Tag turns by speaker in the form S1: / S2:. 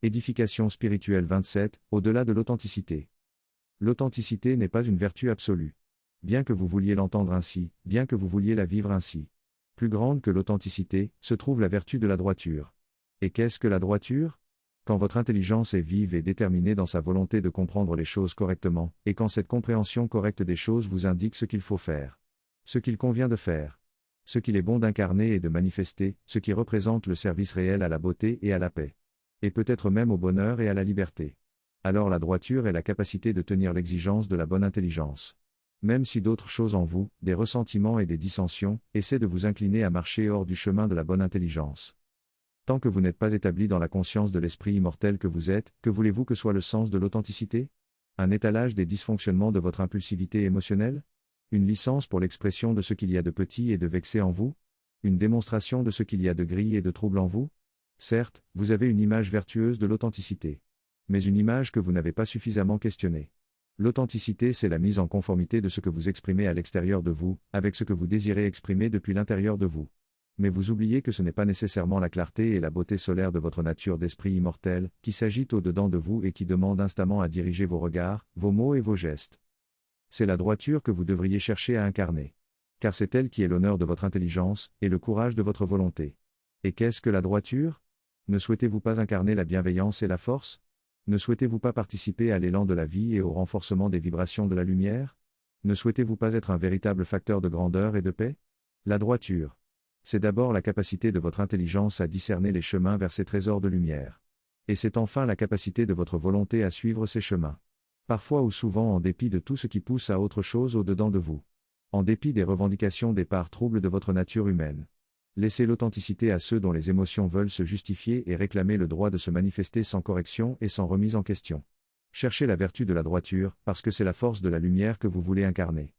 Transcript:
S1: Édification spirituelle 27, au-delà de l'authenticité. L'authenticité n'est pas une vertu absolue. Bien que vous vouliez l'entendre ainsi, bien que vous vouliez la vivre ainsi. Plus grande que l'authenticité, se trouve la vertu de la droiture. Et qu'est-ce que la droiture? Quand votre intelligence est vive et déterminée dans sa volonté de comprendre les choses correctement, et quand cette compréhension correcte des choses vous indique ce qu'il faut faire. Ce qu'il convient de faire. Ce qu'il est bon d'incarner et de manifester, ce qui représente le service réel à la beauté et à la paix. Et peut-être même au bonheur et à la liberté. Alors la droiture est la capacité de tenir l'exigence de la bonne intelligence. Même si d'autres choses en vous, des ressentiments et des dissensions, essaient de vous incliner à marcher hors du chemin de la bonne intelligence. Tant que vous n'êtes pas établi dans la conscience de l'esprit immortel que vous êtes, que voulez-vous que soit le sens de l'authenticité? Un étalage des dysfonctionnements de votre impulsivité émotionnelle? Une licence pour l'expression de ce qu'il y a de petit et de vexé en vous? Une démonstration de ce qu'il y a de gris et de trouble en vous? Certes, vous avez une image vertueuse de l'authenticité. Mais une image que vous n'avez pas suffisamment questionnée. L'authenticité, c'est la mise en conformité de ce que vous exprimez à l'extérieur de vous, avec ce que vous désirez exprimer depuis l'intérieur de vous. Mais vous oubliez que ce n'est pas nécessairement la clarté et la beauté solaire de votre nature d'esprit immortel, qui s'agite au-dedans de vous et qui demande instamment à diriger vos regards, vos mots et vos gestes. C'est la droiture que vous devriez chercher à incarner. Car c'est elle qui est l'honneur de votre intelligence, et le courage de votre volonté. Et qu'est-ce que la droiture? Ne souhaitez-vous pas incarner la bienveillance et la force? Ne souhaitez-vous pas participer à l'élan de la vie et au renforcement des vibrations de la lumière? Ne souhaitez-vous pas être un véritable facteur de grandeur et de paix? La droiture. C'est d'abord la capacité de votre intelligence à discerner les chemins vers ces trésors de lumière. Et c'est enfin la capacité de votre volonté à suivre ces chemins. Parfois ou souvent en dépit de tout ce qui pousse à autre chose au-dedans de vous. En dépit des revendications des parts troubles de votre nature humaine. Laissez l'authenticité à ceux dont les émotions veulent se justifier et réclamer le droit de se manifester sans correction et sans remise en question. Cherchez la vertu de la droiture, parce que c'est la force de la lumière que vous voulez incarner.